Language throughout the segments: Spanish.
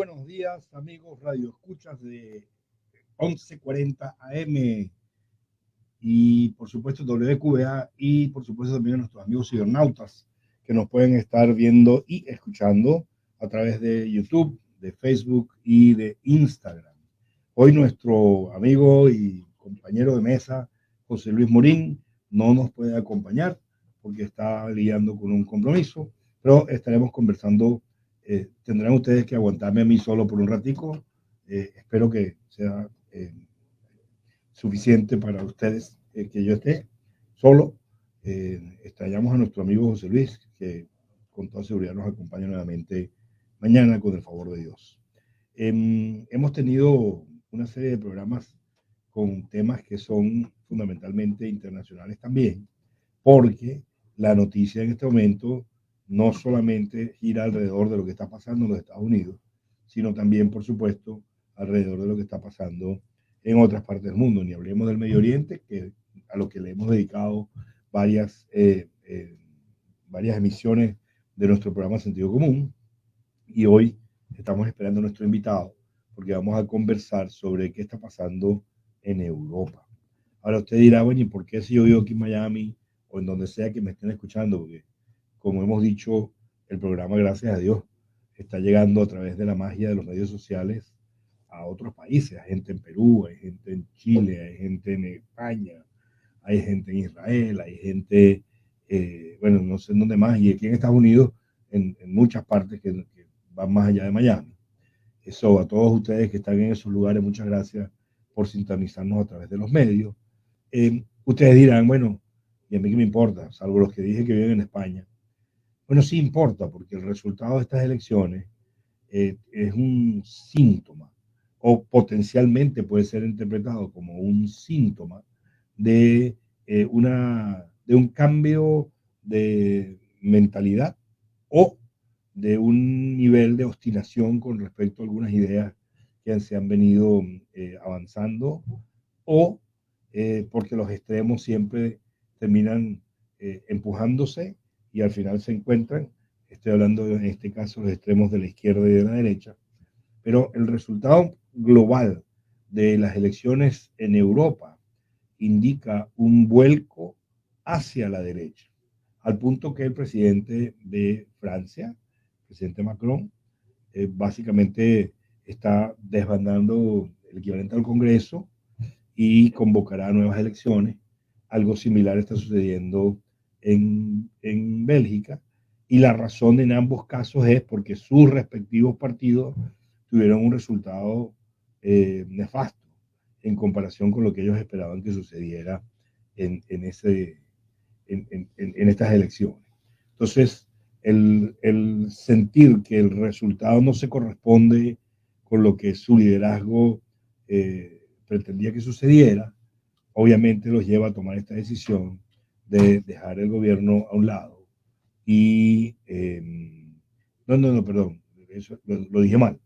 buenos días, amigos Radio Escuchas de 1140 AM y por supuesto WQA y por supuesto también a nuestros amigos cibernautas que nos pueden estar viendo y escuchando a través de YouTube, de Facebook y de Instagram. Hoy nuestro amigo y compañero de mesa, José Luis Morín, no nos puede acompañar porque está lidiando con un compromiso, pero estaremos conversando. Tendrán ustedes que aguantarme a mí solo por un ratico. Espero que sea suficiente para ustedes que yo esté solo. Extrañamos a nuestro amigo José Luis, que con toda seguridad nos acompaña nuevamente mañana con el favor de Dios. Hemos tenido una serie de programas con temas que son fundamentalmente internacionales también, porque la noticia en este momento no solamente gira alrededor de lo que está pasando en los Estados Unidos, sino también, por supuesto, alrededor de lo que está pasando en otras partes del mundo. Ni hablemos del Medio Oriente, que a lo que le hemos dedicado varias, varias emisiones de nuestro programa Sentido Común. Y hoy estamos esperando a nuestro invitado porque vamos a conversar sobre qué está pasando en Europa. Ahora usted dirá, bueno, ¿y por qué si yo vivo aquí en Miami o en donde sea que me estén escuchando? Porque, como hemos dicho, el programa, gracias a Dios, está llegando a través de la magia de los medios sociales a otros países. Hay gente en Perú, hay gente en Chile, hay gente en España, hay gente en Israel, hay gente, bueno, no sé en dónde más, y aquí en Estados Unidos, en muchas partes que van más allá de Miami. Eso, a todos ustedes que están en esos lugares, muchas gracias por sintonizarnos a través de los medios. Ustedes dirán, bueno, ¿y a mí qué me importa? Salvo los que dije que viven en España. Bueno, sí importa, porque el resultado de estas elecciones es un síntoma, o potencialmente puede ser interpretado como un síntoma de, de un cambio de mentalidad o de un nivel de obstinación con respecto a algunas ideas que se han venido avanzando o porque los extremos siempre terminan empujándose y al final se encuentran. Estoy hablando en este caso de los extremos de la izquierda y de la derecha, pero el resultado global de las elecciones en Europa indica un vuelco hacia la derecha, al punto que el presidente de Francia, el presidente Macron, básicamente está desbandando el equivalente al Congreso y convocará nuevas elecciones. Algo similar está sucediendo en Bélgica y la razón en ambos casos es porque sus respectivos partidos tuvieron un resultado nefasto en comparación con lo que ellos esperaban que sucediera en estas elecciones. Entonces, el sentir que el resultado no se corresponde con lo que su liderazgo pretendía que sucediera, obviamente los lleva a tomar esta decisión de dejar el gobierno a un lado y perdón, eso lo dije mal,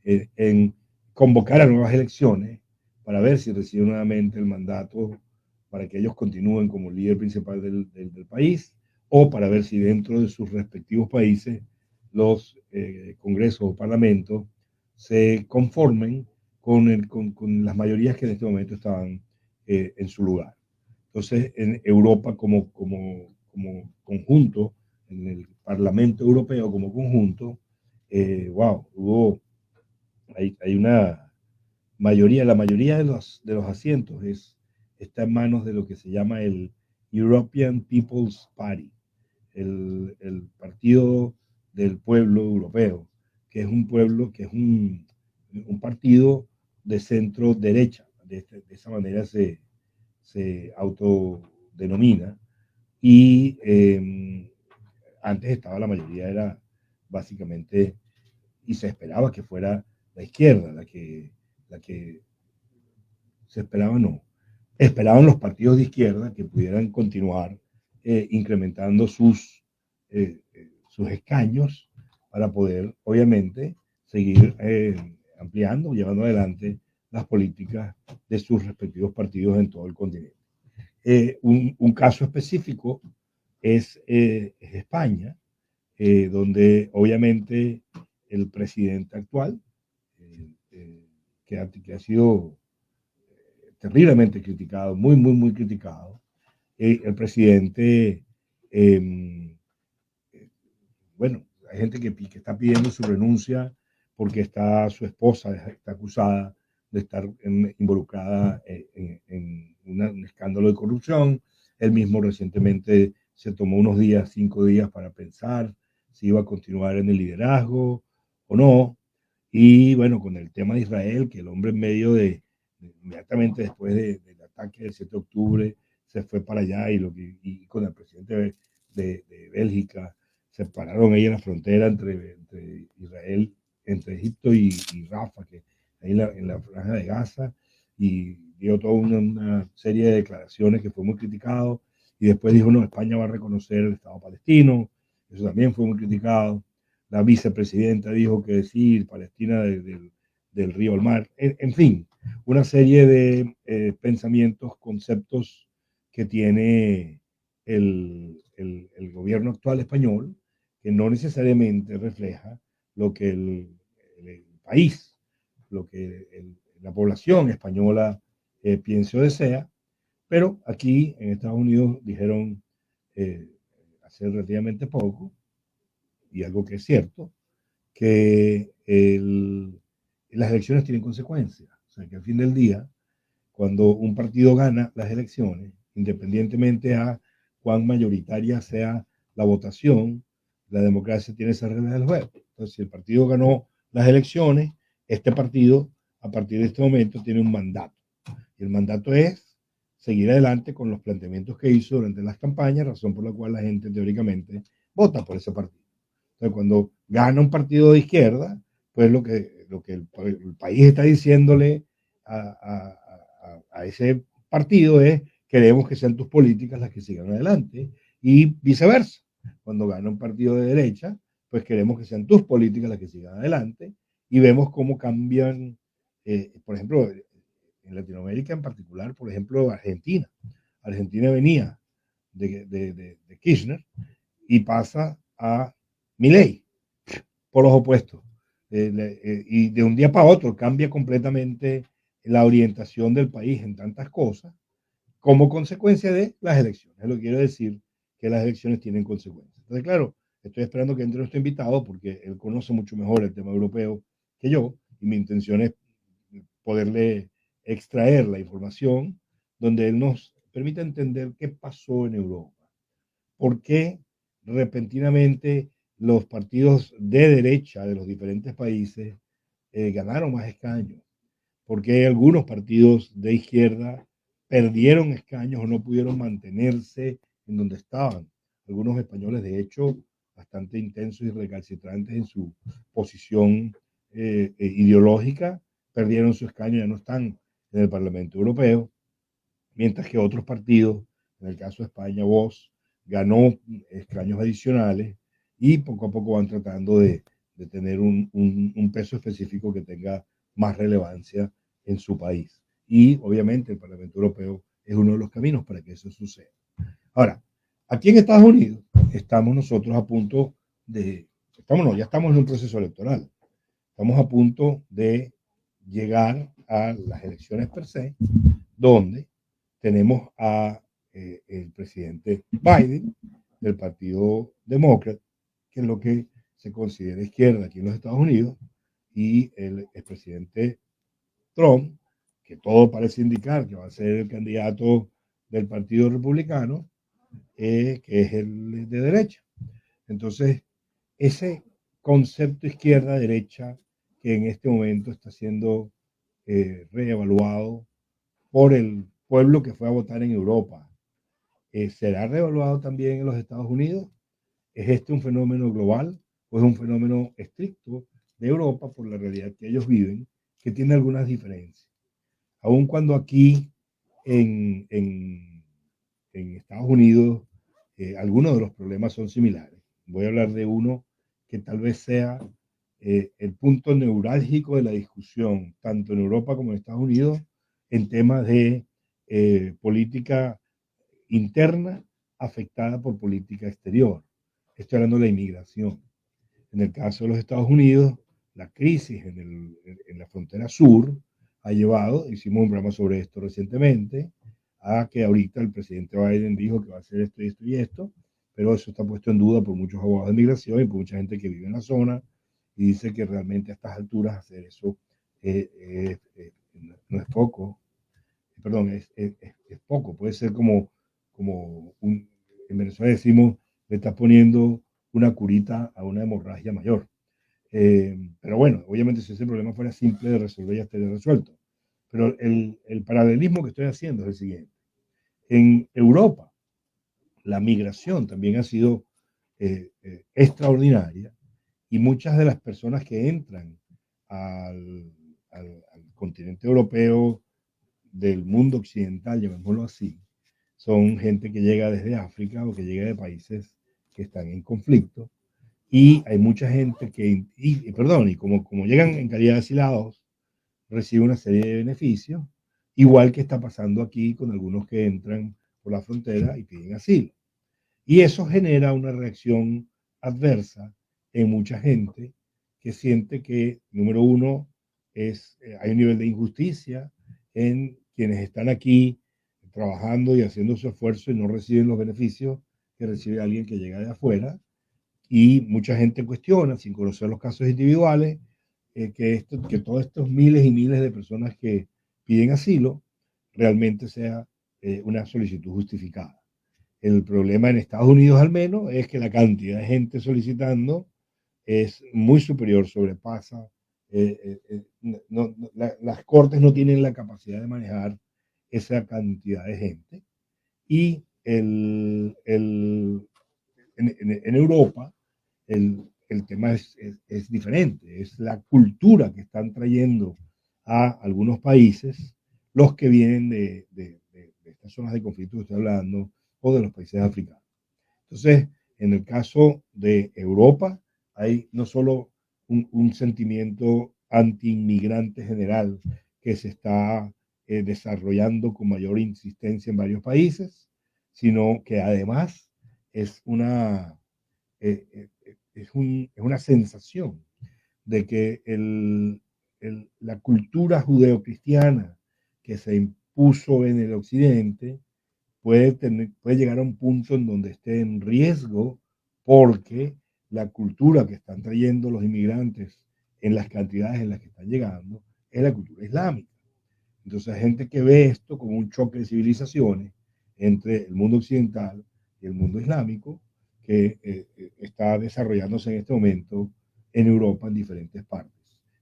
en convocar a nuevas elecciones para ver si reciben nuevamente el mandato para que ellos continúen como líder principal del país o para ver si dentro de sus respectivos países los congresos o parlamentos se conformen con las mayorías que en este momento estaban en su lugar. Entonces, en Europa como conjunto, en el Parlamento Europeo como conjunto, hay una mayoría, la mayoría de los asientos está en manos de lo que se llama el European People's Party, el Partido del Pueblo Europeo, que es un pueblo, que es un partido de centro derecha, de esa manera se autodenomina, y antes estaba la mayoría, era básicamente, y se esperaba que fuera la izquierda la que se esperaba, no, esperaban los partidos de izquierda que pudieran continuar incrementando sus escaños para poder, obviamente, seguir ampliando, llevando adelante las políticas de sus respectivos partidos en todo el continente. Un caso específico es España, donde obviamente el presidente actual, que ha sido terriblemente criticado, muy, muy, muy criticado. El presidente, eh, bueno, hay gente que está pidiendo su renuncia porque está su esposa está acusada de estar involucrada un escándalo de corrupción. Él mismo recientemente se tomó unos días, 5 días, para pensar si iba a continuar en el liderazgo o no. Y bueno, con el tema de Israel, que el hombre en medio inmediatamente después del ataque del 7 de octubre, se fue para allá y con el presidente de Bélgica, se pararon ahí en la frontera entre Israel, entre Egipto y Rafa, que ahí en la franja de Gaza, y dio toda una serie de declaraciones que fue muy criticado, y después dijo, no, España va a reconocer el Estado palestino, eso también fue muy criticado. La vicepresidenta dijo que sí, Palestina del río al mar, en fin, una serie de pensamientos, conceptos que tiene el gobierno actual español, que no necesariamente refleja lo que el país, lo que la población española piensa o desea, pero aquí en Estados Unidos dijeron hace relativamente poco, y algo que es cierto, que las elecciones tienen consecuencias. O sea, que al fin del día, cuando un partido gana las elecciones, independientemente a cuán mayoritaria sea la votación, la democracia tiene esas reglas del juego. Entonces, si el partido ganó las elecciones, este partido, a partir de este momento, tiene un mandato. Y el mandato es seguir adelante con los planteamientos que hizo durante las campañas, razón por la cual la gente teóricamente vota por ese partido. Entonces, cuando gana un partido de izquierda, pues lo que el país está diciéndole a ese partido es, queremos que sean tus políticas las que sigan adelante, y viceversa. Cuando gana un partido de derecha, pues queremos que sean tus políticas las que sigan adelante, y vemos cómo cambian, por ejemplo, en Latinoamérica en particular, por ejemplo, Argentina. Argentina venía de Kirchner y pasa a Milei, por los opuestos. Y de un día para otro cambia completamente la orientación del país en tantas cosas como consecuencia de las elecciones. Lo que quiero decir que las elecciones tienen consecuencias. Entonces, claro, estoy esperando que entre nuestro invitado porque él conoce mucho mejor el tema europeo que yo, y mi intención es poderle extraer la información donde él nos permita entender qué pasó en Europa, por qué repentinamente los partidos de derecha de los diferentes países ganaron más escaños, por qué algunos partidos de izquierda perdieron escaños o no pudieron mantenerse en donde estaban. Algunos españoles, de hecho, bastante intensos y recalcitrantes en su posición ideológica, perdieron su escaño, ya no están en el Parlamento Europeo, mientras que otros partidos, en el caso de España, Vox, ganó escaños adicionales y poco a poco van tratando de tener un peso específico que tenga más relevancia en su país. Y obviamente el Parlamento Europeo es uno de los caminos para que eso suceda. Ahora, aquí en Estados Unidos estamos nosotros a punto ya estamos en un proceso electoral. Estamos a punto de llegar a las elecciones per se, donde tenemos el presidente Biden del Partido Demócrata, que es lo que se considera izquierda aquí en los Estados Unidos, y el presidente Trump, que todo parece indicar que va a ser el candidato del Partido Republicano, que es el de derecha. Entonces, ese concepto izquierda-derecha que en este momento está siendo reevaluado por el pueblo que fue a votar en Europa, ¿será reevaluado también en los Estados Unidos? ¿Es este un fenómeno global o es un fenómeno estricto de Europa por la realidad que ellos viven, que tiene algunas diferencias? Aun cuando aquí en, en, en Estados Unidos algunos de los problemas son similares. Voy a hablar de uno que tal vez sea el punto neurálgico de la discusión, tanto en Europa como en Estados Unidos, en temas de política interna afectada por política exterior. Estoy hablando de la inmigración. En el caso de los Estados Unidos, la crisis en la frontera sur ha llevado, hicimos un programa sobre esto recientemente, a que ahorita el presidente Biden dijo que va a hacer esto y esto y esto, pero eso está puesto en duda por muchos abogados de migración y por mucha gente que vive en la zona y dice que realmente a estas alturas hacer eso no es poco, perdón, es poco, puede ser como en Venezuela decimos, le estás poniendo una curita a una hemorragia mayor. Pero bueno, obviamente si ese problema fuera simple de resolver ya estaría resuelto. Pero el paralelismo que estoy haciendo es el siguiente. En Europa, la migración también ha sido extraordinaria y muchas de las personas que entran al, al continente europeo del mundo occidental, llamémoslo así, son gente que llega desde África o que llega de países que están en conflicto. Y hay mucha gente que, perdón, y como llegan en calidad de asilados, reciben una serie de beneficios, igual que está pasando aquí con algunos que entran por la frontera y piden asilo. Y eso genera una reacción adversa en mucha gente que siente que, número uno, hay un nivel de injusticia en quienes están aquí trabajando y haciendo su esfuerzo y no reciben los beneficios que recibe alguien que llega de afuera. Y mucha gente cuestiona, sin conocer los casos individuales, que todos estos miles y miles de personas que piden asilo realmente sea una solicitud justificada. El problema en Estados Unidos al menos es que la cantidad de gente solicitando es muy superior, sobrepasa. Las cortes no tienen la capacidad de manejar esa cantidad de gente. Y en Europa el tema es diferente, es la cultura que están trayendo a algunos países los que vienen de estas zonas de conflicto que estoy hablando o de los países africanos. Entonces, en el caso de Europa, hay no solo un sentimiento anti-inmigrante general que se está desarrollando con mayor insistencia en varios países, sino que además es es una sensación de que la cultura judeocristiana que se impuso en el occidente puede llegar a un punto en donde esté en riesgo porque la cultura que están trayendo los inmigrantes en las cantidades en las que están llegando es la cultura islámica. Entonces hay gente que ve esto como un choque de civilizaciones entre el mundo occidental y el mundo islámico que está desarrollándose en este momento en Europa en diferentes partes.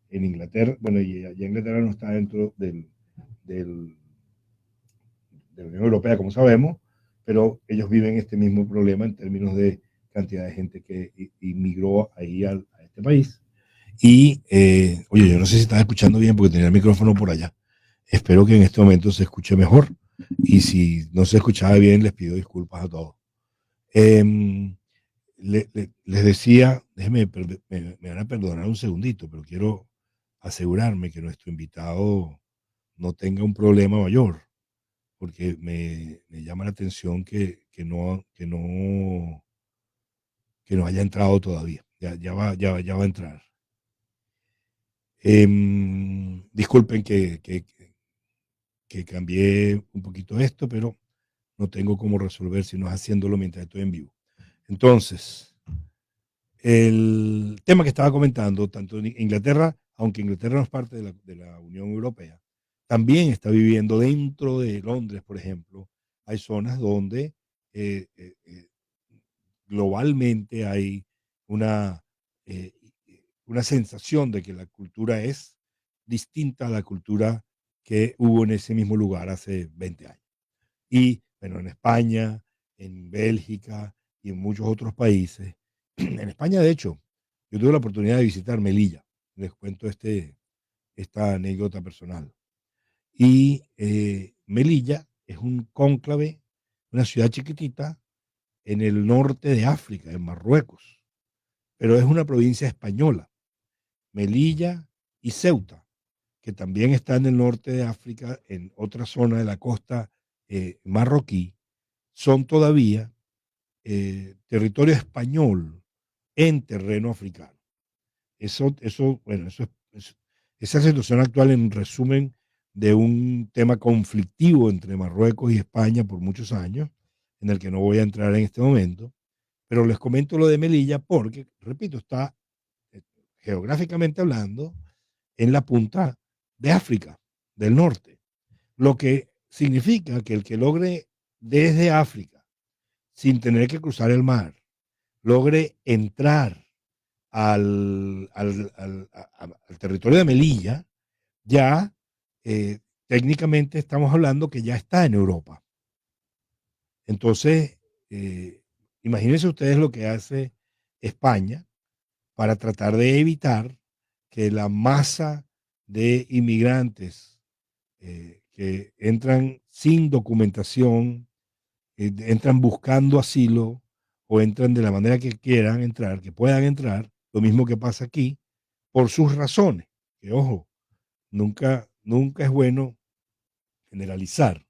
En Inglaterra, bueno, y allá Inglaterra no está dentro del, de la Unión Europea, como sabemos, pero ellos viven este mismo problema en términos de cantidad de gente que inmigró ahí a este país. Y, oye, yo no sé si estás escuchando bien porque tenía el micrófono por allá. Espero que en este momento se escuche mejor. Y si no se escuchaba bien, les pido disculpas a todos. Eh, les decía, me van a perdonar un segundito, pero quiero asegurarme que nuestro invitado no tenga un problema mayor porque me llama la atención que no haya entrado todavía. Ya va a entrar. Disculpen que cambié un poquito esto, pero no tengo cómo resolver si no es haciéndolo mientras estoy en vivo. Entonces, el tema que estaba comentando, tanto en Inglaterra, aunque Inglaterra no es parte de la Unión Europea, también está viviendo dentro de Londres, por ejemplo. Hay zonas donde eh, eh, eh, globalmente hay una, eh, una sensación de que la cultura es distinta a la cultura que hubo en ese mismo lugar hace 20 años. Y bueno, en España, en Bélgica y en muchos otros países. En España, de hecho, yo tuve la oportunidad de visitar Melilla. Les cuento esta anécdota personal. Y Melilla es un cónclave, una ciudad chiquitita en el norte de África, en Marruecos, pero es una provincia española. Melilla y Ceuta, que también está en el norte de África, en otra zona de la costa marroquí, son todavía territorio español en terreno africano. Bueno, esa situación actual, en resumen, de un tema conflictivo entre Marruecos y España por muchos años, en el que no voy a entrar en este momento, pero les comento lo de Melilla porque, repito, está eh, geográficamente hablando en la punta de África del norte, lo que significa que el que logre desde África, sin tener que cruzar el mar, logre entrar al territorio de Melilla, ya técnicamente estamos hablando que ya está en Europa. Entonces, imagínense ustedes lo que hace España para tratar de evitar que la masa de inmigrantes que entran sin documentación, entran buscando asilo o entran de la manera que quieran entrar, que puedan entrar, lo mismo que pasa aquí, por sus razones. Que ojo, nunca es bueno generalizar,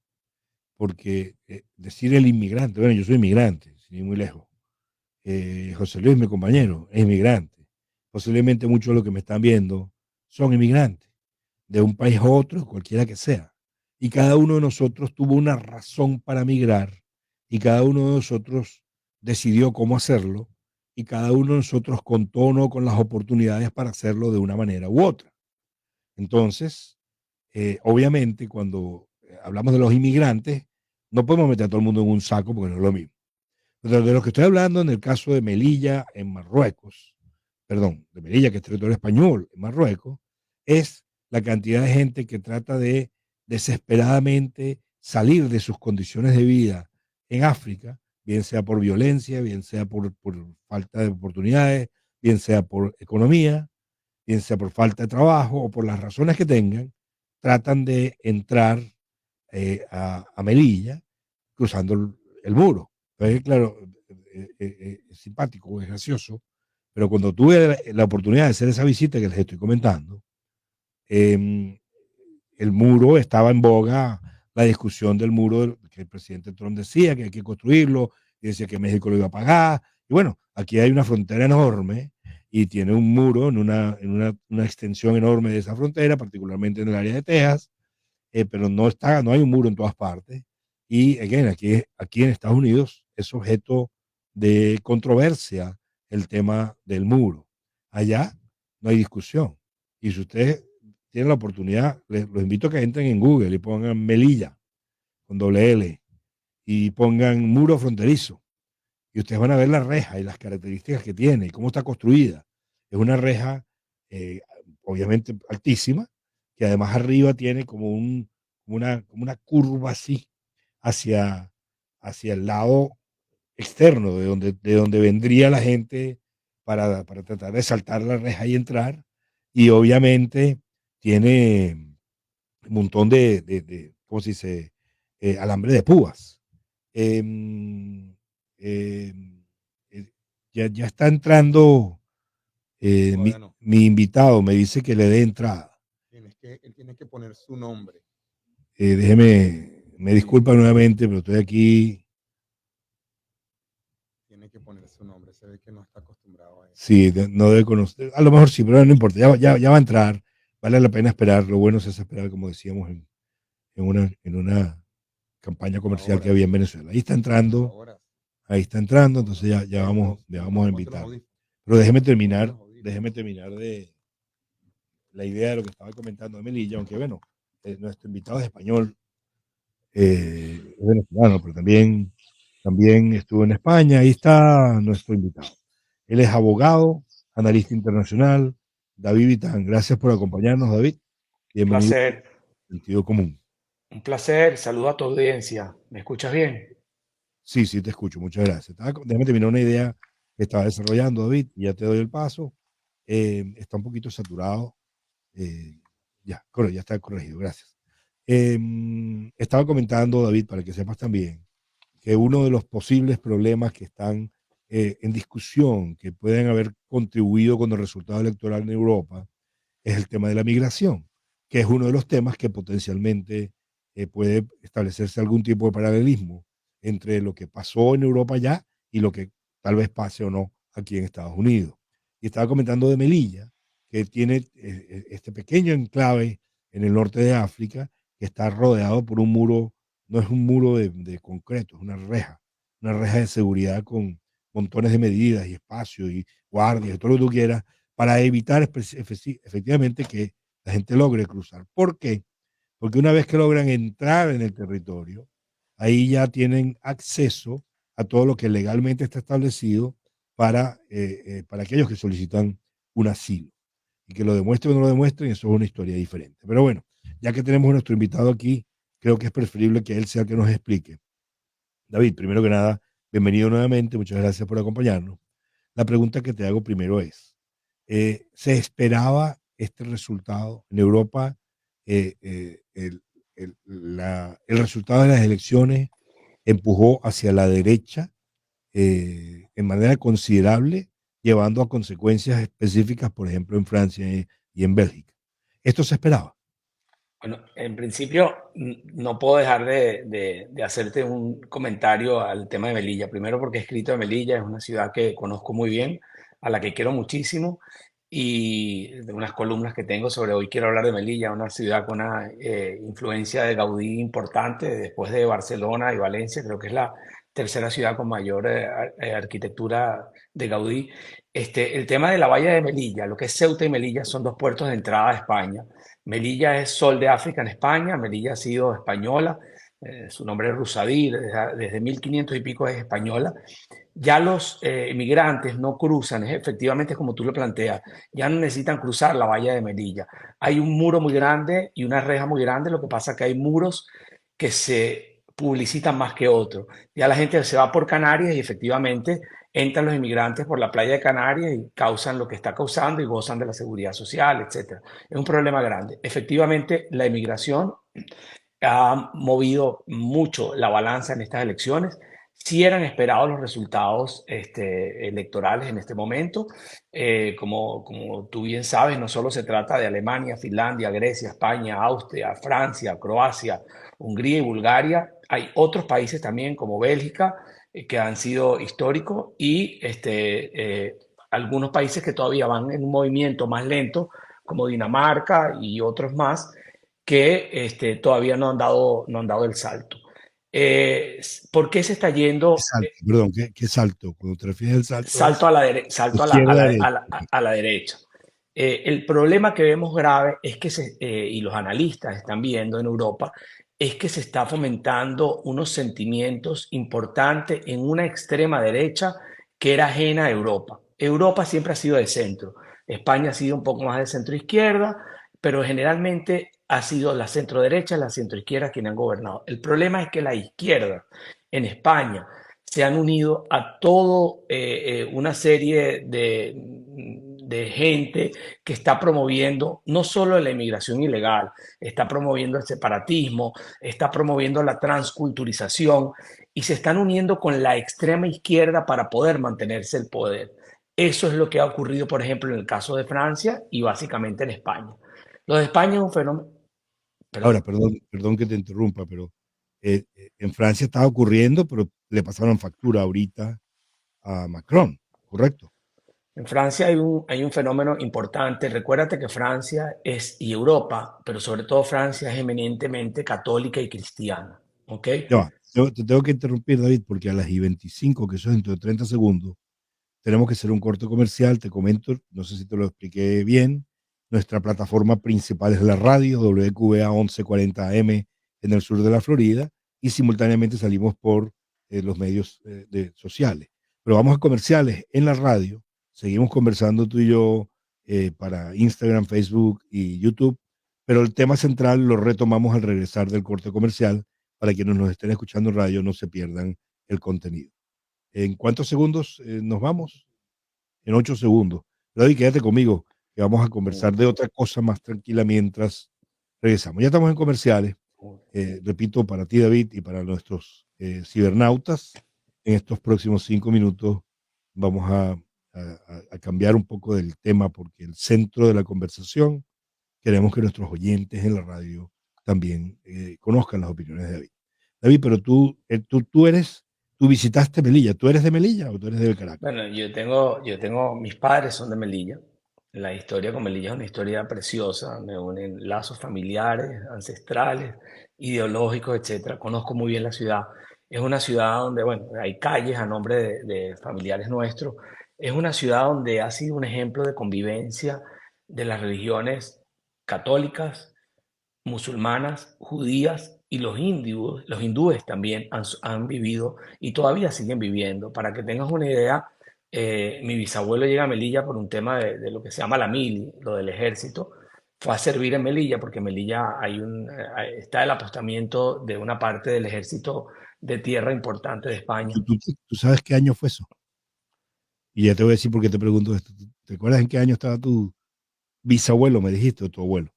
porque decir el inmigrante, bueno, yo soy inmigrante, sin ir muy lejos. José Luis, mi compañero, es inmigrante. Posiblemente muchos de los que me están viendo son inmigrantes, de un país a otro, cualquiera que sea. Y cada uno de nosotros tuvo una razón para migrar y cada uno de nosotros decidió cómo hacerlo y cada uno de nosotros contó o no con las oportunidades para hacerlo de una manera u otra. Entonces, obviamente, cuando hablamos de los inmigrantes, no podemos meter a todo el mundo en un saco porque no es lo mismo. Pero de lo que estoy hablando en el caso de Melilla en Marruecos, perdón, de Melilla, que es territorio español en Marruecos, es la cantidad de gente que trata de desesperadamente salir de sus condiciones de vida en África, bien sea por violencia, bien sea por falta de oportunidades, bien sea por economía, bien sea por falta de trabajo o por las razones que tengan, tratan de entrar a Melilla cruzando el muro. Entonces, claro, es simpático, es gracioso, pero cuando tuve la oportunidad de hacer esa visita que les estoy comentando, eh, el muro estaba en boga, la discusión del muro que el presidente Trump decía que hay que construirlo, y decía que México lo iba a pagar. Y bueno, aquí hay una frontera enorme y tiene un muro una extensión enorme de esa frontera, particularmente en el área de Texas, pero no hay un muro en todas partes. Y again, aquí en Estados Unidos es objeto de controversia el tema del muro. Allá no hay discusión. Y si ustedes tienen la oportunidad, los invito a que entren en Google y pongan Melilla con doble L y pongan muro fronterizo. Y ustedes van a ver la reja y las características que tiene y cómo está construida. Es una reja, eh, obviamente, altísima, que además arriba tiene como una curva así hacia, hacia el lado externo, de donde vendría la gente para tratar de saltar la reja y entrar. Y obviamente tiene un montón ¿cómo se dice? Alambre de púas. Em, em, eh, ya está entrando Todavía no. mi invitado, me dice que le dé entrada. Él tiene que poner su nombre. Me Sí, disculpa nuevamente, pero estoy aquí. tiene que poner su nombre. Se ve que no está acostumbrado a eso. Sí, no debe conocer. A lo mejor sí, pero no importa. Ya va a entrar. Vale la pena esperar. Lo bueno es esperar, como decíamos, en una campaña Por comercial que ahora, había en Venezuela. por Entrando, ahora. ahí está entrando, No, entonces ya vamos a ponte los invitarlo. audífonos. Pero Ponte los audífonos. déjeme terminar de la idea de lo que estaba comentando de Melilla, aunque bueno, nuestro invitado es español, es venezolano, pero también estuvo en España. Ahí está nuestro invitado. Él es abogado, analista internacional, David Vitán. Gracias por acompañarnos, David. Un Bienvenido placer, a Sentido Común. un placer. Saludo a tu audiencia. ¿Me escuchas bien? Sí, sí, te escucho. Muchas gracias. Déjame terminar una idea que estaba desarrollando, David, y ya te doy el paso. Está un poquito saturado. Ya está corregido. Gracias. Estaba comentando, David, para que sepas también, que uno de los posibles problemas que están en discusión, que pueden haber contribuido con el resultado electoral en Europa, es el tema de la migración, que es uno de los temas que potencialmente puede establecerse algún tipo de paralelismo entre lo que pasó en Europa ya y lo que tal vez pase o no aquí en Estados Unidos. Y estaba comentando de Melilla, que tiene este pequeño enclave en el norte de África, que está rodeado por un muro, no es un muro de concreto, es una reja de seguridad con montones de medidas y espacio y guardias y todo lo que tú quieras para evitar efectivamente que la gente logre cruzar. ¿Por qué? Porque una vez que logran entrar en el territorio, ahí ya tienen acceso a todo lo que legalmente está establecido para aquellos que solicitan un asilo. Y que lo demuestren o no lo demuestren, eso es una historia diferente. Pero bueno, ya que tenemos a nuestro invitado aquí, creo que es preferible que él sea el que nos explique. David, primero que nada, bienvenido nuevamente, muchas gracias por acompañarnos. La pregunta que te hago primero es, ¿se esperaba este resultado en Europa? El resultado de las elecciones empujó hacia la derecha en manera considerable, llevando a consecuencias específicas, por ejemplo, en Francia y en Bélgica. ¿Esto se esperaba? Bueno, en principio no puedo dejar de hacerte un comentario al tema de Melilla. Primero porque he escrito de Melilla, es una ciudad que conozco muy bien, a la que quiero muchísimo, y de unas columnas que tengo sobre hoy quiero hablar de Melilla, una ciudad con una influencia de Gaudí importante, después de Barcelona y Valencia, creo que es la tercera ciudad con mayor arquitectura de Gaudí. El tema de la valla de Melilla, lo que es Ceuta y Melilla son dos puertos de entrada a España. Melilla es Sol de África en España, Melilla ha sido española, su nombre es Rusadí, desde 1500 y pico es española. Ya los inmigrantes no cruzan, efectivamente como tú lo planteas, ya no necesitan cruzar la valla de Melilla. Hay un muro muy grande y una reja muy grande, lo que pasa es que hay muros que se publicitan más que otros. Ya la gente se va por Canarias y efectivamente entran los inmigrantes por la playa de Canarias y causan lo que está causando y gozan de la seguridad social, etcétera. Es un problema grande. Efectivamente, la inmigración ha movido mucho la balanza en estas elecciones. Sí eran esperados los resultados electorales en este momento. Como tú bien sabes, no solo se trata de Alemania, Finlandia, Grecia, España, Austria, Francia, Croacia, Hungría y Bulgaria. Hay otros países también como Bélgica que han sido históricos y algunos países que todavía van en un movimiento más lento, como Dinamarca y otros más, que todavía no han dado el salto. ¿Por qué se está ¿Qué yendo salto? Perdón, ¿qué salto? Cuando te refieres al salto salto es a la, salto izquierda a derecha. a la derecha? El problema que vemos grave es que, y los analistas están viendo en Europa, es que se está fomentando unos sentimientos importantes en una extrema derecha que era ajena a Europa. Europa siempre ha sido de centro. España ha sido un poco más de centro izquierda, pero generalmente ha sido la centro derecha y la centro izquierda quienes han gobernado. El problema es que la izquierda en España se han unido a toda una serie de gente que está promoviendo no solo la inmigración ilegal, está promoviendo el separatismo, está promoviendo la transculturización y se están uniendo con la extrema izquierda para poder mantenerse el poder. Eso es lo que ha ocurrido, por ejemplo, en el caso de Francia y básicamente en España. Lo de España es un fenómeno. Ahora, Perdón. perdón que te interrumpa, pero en Francia estaba ocurriendo, pero le pasaron factura ahorita a Macron, ¿correcto? En Francia hay un fenómeno importante. Recuérdate que Francia y Europa, pero sobre todo Francia es eminentemente católica y cristiana. ¿Ok? Ya va, te tengo que interrumpir, David, porque a las y 25, que eso es dentro de 30 segundos, tenemos que hacer un corte comercial. Te comento, no sé si te lo expliqué bien. Nuestra plataforma principal es la radio WQA 1140 AM en el sur de la Florida y simultáneamente salimos por los medios sociales. Pero vamos a comerciales en la radio. Seguimos conversando tú y yo para Instagram, Facebook y YouTube. Pero el tema central lo retomamos al regresar del corte comercial para quienes nos estén escuchando en radio no se pierdan el contenido. ¿En cuántos segundos nos vamos? En 8 segundos. David, quédate conmigo, que vamos a conversar de otra cosa más tranquila mientras regresamos. Ya estamos en comerciales. Repito, para ti, David, y para nuestros cibernautas, en estos próximos 5 minutos vamos a cambiar un poco del tema porque el centro de la conversación queremos que nuestros oyentes en la radio también conozcan las opiniones de David. David, pero tú visitaste Melilla. ¿Tú eres de Melilla o tú eres de Caracas? Bueno, mis padres son de Melilla. La historia con Melilla es una historia preciosa, me unen lazos familiares, ancestrales, ideológicos, etcétera. Conozco muy bien la ciudad. Es una ciudad donde, bueno, hay calles a nombre de familiares nuestros. Es una ciudad donde ha sido un ejemplo de convivencia de las religiones católicas, musulmanas, judías y los hindúes también han vivido y todavía siguen viviendo. Para que tengas una idea, mi bisabuelo llega a Melilla por un tema de lo que se llama la mili, lo del ejército. Fue a servir en Melilla porque en Melilla está el apostamiento de una parte del ejército de tierra importante de España. ¿Tú sabes qué año fue eso? Y ya te voy a decir por qué te pregunto esto. ¿Te acuerdas en qué año estaba tu bisabuelo, me dijiste, o tu abuelo?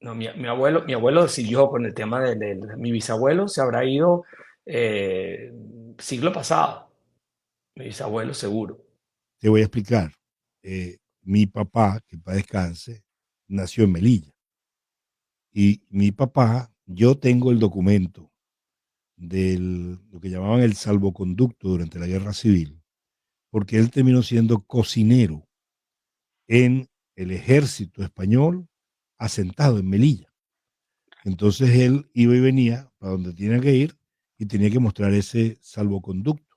No, mi abuelo siguió con el tema mi bisabuelo se habrá ido eh, siglo pasado, mi bisabuelo seguro. Te voy a explicar. Mi papá, que para descanse, nació en Melilla. Y mi papá, yo tengo el documento de lo que llamaban el salvoconducto durante la Guerra Civil, porque él terminó siendo cocinero en el ejército español asentado en Melilla. Entonces él iba y venía para donde tenía que ir y tenía que mostrar ese salvoconducto.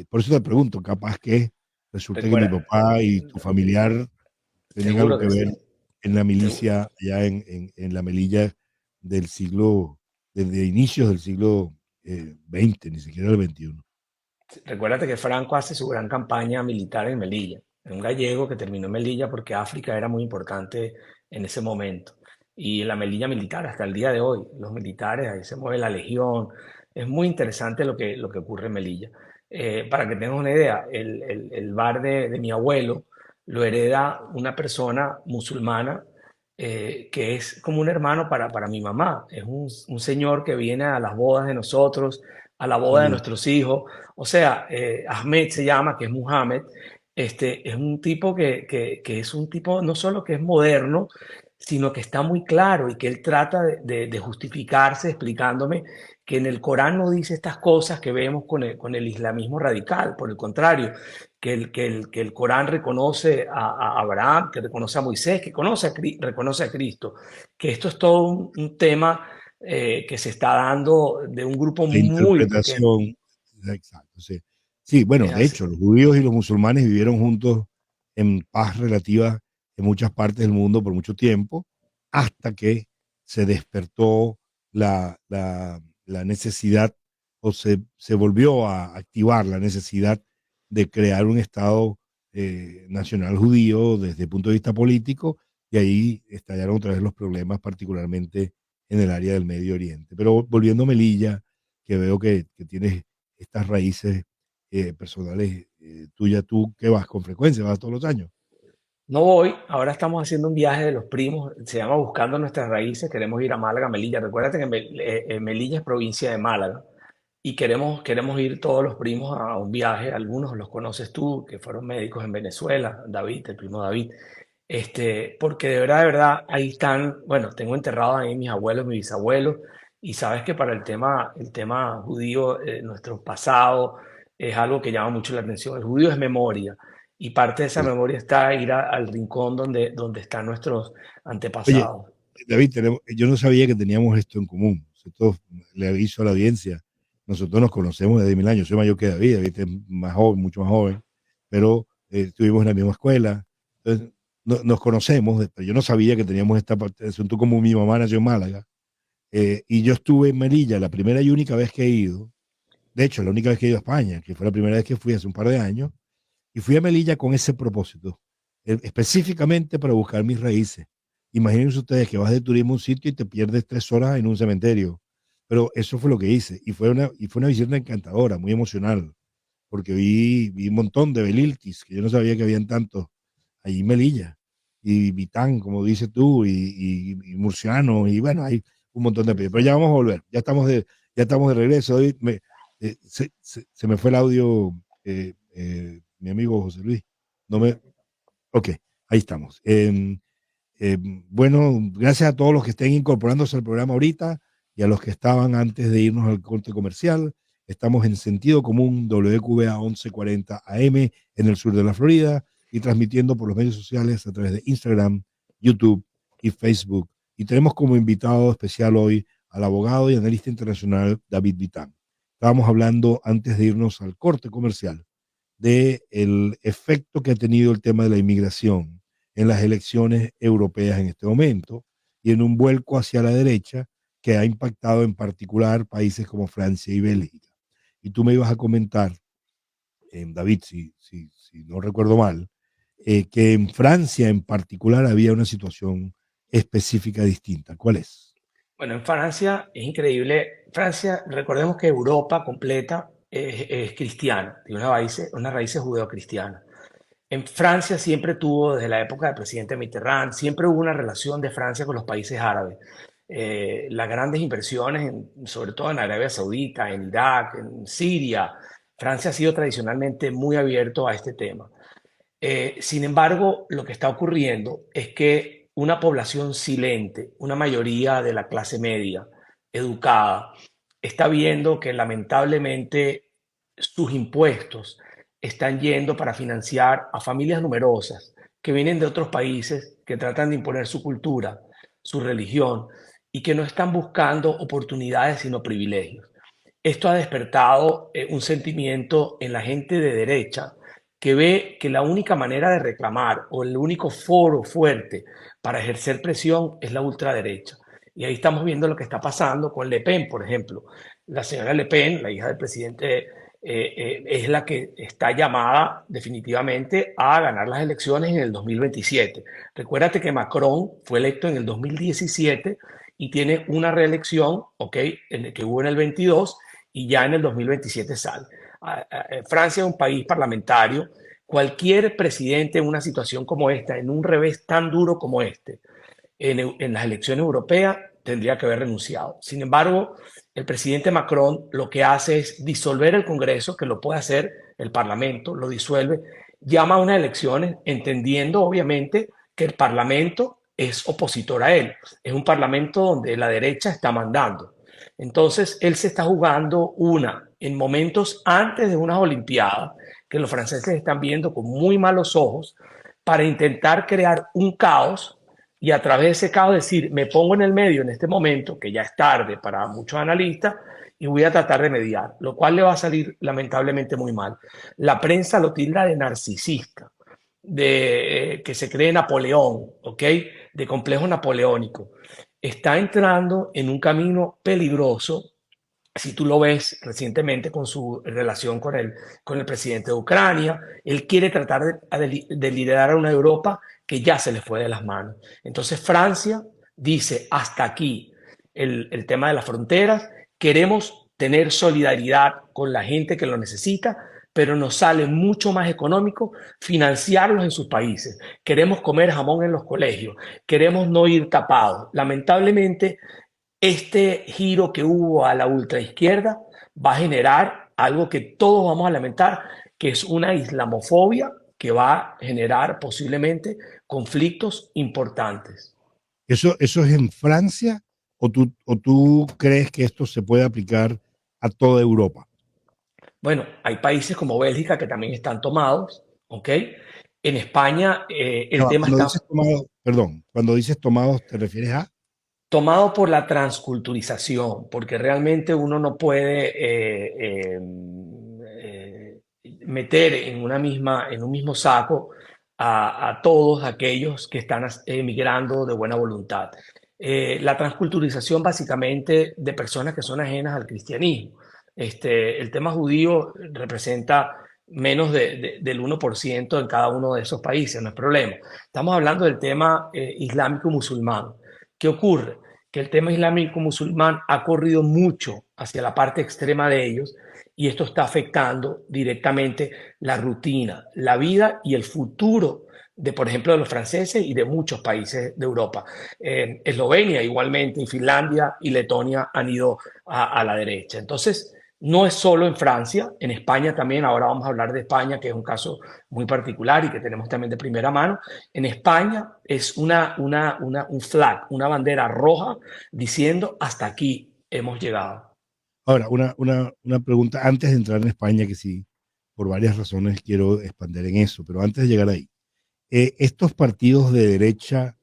Por eso te pregunto, capaz que resulta que mi Recuerda, papá y tu familiar tenían algo seguro que que sí. ver en la Segu- milicia, allá en la Melilla del siglo, desde inicios del siglo XX, ni siquiera el XXI. Recuérdate que Franco hace su gran campaña militar en Melilla. Un gallego que terminó en Melilla porque África era muy importante en ese momento. Y la Melilla militar hasta el día de hoy, los militares, ahí se mueve la legión. Es muy interesante lo que ocurre en Melilla. Para que tengas una idea, el bar de mi abuelo lo hereda una persona musulmana que es como un hermano para mi mamá. Es un señor que viene a las bodas de nosotros, a la boda de Y nuestros hijos. O sea, Ahmed se llama, que es Muhammad. Es un tipo que es un tipo no solo que es moderno, sino que está muy claro y que él trata de justificarse explicándome que en el Corán no dice estas cosas que vemos con el islamismo radical. Por el contrario, que el Corán reconoce a Abraham, que reconoce a Moisés, que reconoce a Cristo, que esto es todo un tema que se está dando de un grupo de muy pequeño. interpretación, exacto, sí. Sí, bueno, Es de así. hecho, los judíos y los musulmanes vivieron juntos en paz relativa en muchas partes del mundo por mucho tiempo, hasta que se despertó la necesidad o se volvió a activar la necesidad de crear un Estado nacional judío desde el punto de vista político, y ahí estallaron otra vez los problemas, particularmente en el área del Medio Oriente. Pero volviendo a Melilla, que veo que tienes estas raíces personales tuyas, tú que vas con frecuencia, vas todos los años. No voy, ahora estamos haciendo un viaje de los primos, se llama Buscando Nuestras Raíces, queremos ir a Málaga, Melilla. Recuerda que Melilla es provincia de Málaga y queremos ir todos los primos a un viaje, algunos los conoces tú, que fueron médicos en Venezuela, David, el primo David, porque de verdad, ahí están, bueno, tengo enterrados ahí mis abuelos, mis bisabuelos, y sabes que para el tema judío, nuestro pasado es algo que llama mucho la atención. El judío es memoria, y parte de esa Sí. memoria está ir al rincón donde están nuestros Oye, antepasados. David, yo no sabía que teníamos esto en común. Nosotros, le aviso a la audiencia, nosotros nos conocemos desde 1000 años. Soy mayor que David, David es más joven, mucho más joven, pero estuvimos en la misma escuela. Entonces, nos conocemos, pero yo no sabía que teníamos esta parte. Tú, como mi mamá nació en Málaga, y yo estuve en Melilla la primera y única vez que he ido. De hecho, la única vez que he ido a España, que fue la primera vez que fui hace un par de años, y fui a Melilla con ese propósito, específicamente para buscar mis raíces. Imagínense ustedes que vas de turismo a un sitio y te pierdes 3 horas en un cementerio. Pero eso fue lo que hice. Y fue una visita encantadora, muy emocional, porque vi un montón de beliltis, que yo no sabía que habían tantos allí en Melilla. Y Vitán, como dices tú, y Murciano, y bueno, hay un montón de apellidos. Pero ya vamos a volver, ya estamos de regreso. Hoy se me fue el audio, mi amigo José Luis. No me, ok, ahí estamos. Bueno, gracias a todos los que estén incorporándose al programa ahorita y a los que estaban antes de irnos al corte comercial. Estamos en Sentido Común, WQBA 1140 AM en el sur de la Florida, y transmitiendo por los medios sociales a través de Instagram, YouTube y Facebook. Y tenemos como invitado especial hoy al abogado y analista internacional David Vitán. Estábamos hablando antes de irnos al corte comercial del efecto que ha tenido el tema de la inmigración en las elecciones europeas en este momento y en un vuelco hacia la derecha que ha impactado en particular países como Francia y Bélgica. Y tú me ibas a comentar, David, si no recuerdo mal, que en Francia en particular había una situación específica distinta. ¿Cuál es? Bueno, en Francia es increíble. Francia, recordemos que Europa completa es cristiana, tiene unas raíces judeocristianas. En Francia siempre tuvo, desde la época del presidente Mitterrand, siempre hubo una relación de Francia con los países árabes. Las grandes inversiones, sobre todo en Arabia Saudita, en Irak, en Siria, Francia ha sido tradicionalmente muy abierto a este tema. Sin embargo, lo que está ocurriendo es que una población silente, una mayoría de la clase media, educada, está viendo que lamentablemente sus impuestos están yendo para financiar a familias numerosas que vienen de otros países, que tratan de imponer su cultura, su religión y que no están buscando oportunidades sino privilegios. Esto ha despertado un sentimiento en la gente de derecha que ve que la única manera de reclamar o el único foro fuerte para ejercer presión es la ultraderecha. Y ahí estamos viendo lo que está pasando con Le Pen, por ejemplo. La señora Le Pen, la hija del presidente, es la que está llamada definitivamente a ganar las elecciones en el 2027. Recuérdate que Macron fue electo en el 2017 y tiene una reelección, ¿ok?, que hubo en el 22 y ya en el 2027 sale. Francia es un país parlamentario. Cualquier presidente en una situación como esta, en un revés tan duro como este, en las elecciones europeas, tendría que haber renunciado. Sin embargo, el presidente Macron lo que hace es disolver el Congreso, que lo puede hacer el Parlamento, lo disuelve, llama a unas elecciones, entendiendo obviamente que el Parlamento es opositor a él. Es un Parlamento donde la derecha está mandando. Entonces, él se está jugando en momentos antes de unas Olimpiadas, que los franceses están viendo con muy malos ojos, para intentar crear un caos y a través de ese caos decir, me pongo en el medio en este momento, que ya es tarde para muchos analistas, y voy a tratar de mediar, lo cual le va a salir lamentablemente muy mal. La prensa lo tilda de narcisista, de que se cree Napoleón, ¿ok?, de complejo napoleónico. Está entrando en un camino peligroso. Si tú lo ves recientemente con su relación con el presidente de Ucrania, él quiere tratar de liderar a una Europa que ya se le fue de las manos. Entonces Francia dice, hasta aquí el tema de las fronteras, queremos tener solidaridad con la gente que lo necesita, pero nos sale mucho más económico financiarlos en sus países. Queremos comer jamón en los colegios, queremos no ir tapados. Lamentablemente, este giro que hubo a la ultraizquierda va a generar algo que todos vamos a lamentar, que es una islamofobia que va a generar posiblemente conflictos importantes. ¿Eso es en Francia o tú crees que esto se puede aplicar a toda Europa? Bueno, hay países como Bélgica que también están tomados, ¿ok? En España el tema Cuando está dices tomados, perdón, cuando dices tomados, ¿te refieres a? tomado por la transculturización, porque realmente uno no puede meter en un mismo saco a todos aquellos que están emigrando de buena voluntad. La transculturización básicamente de personas que son ajenas al cristianismo. El tema judío representa menos del 1% en cada uno de esos países, no es problema. Estamos hablando del tema islámico musulmán. ¿Qué ocurre? Que el tema islámico musulmán ha corrido mucho hacia la parte extrema de ellos y esto está afectando directamente la rutina, la vida y el futuro de, por ejemplo, de los franceses y de muchos países de Europa. Eslovenia igualmente, y Finlandia y Letonia han ido a la derecha. Entonces, no es solo en Francia, en España también, ahora vamos a hablar de España, que es un caso muy particular y que tenemos también de primera mano. En España es un flag, una bandera roja diciendo hasta aquí hemos llegado. Ahora, una pregunta antes de entrar en España, que sí, por varias razones quiero expandir en eso, pero antes de llegar ahí, estos partidos de derecha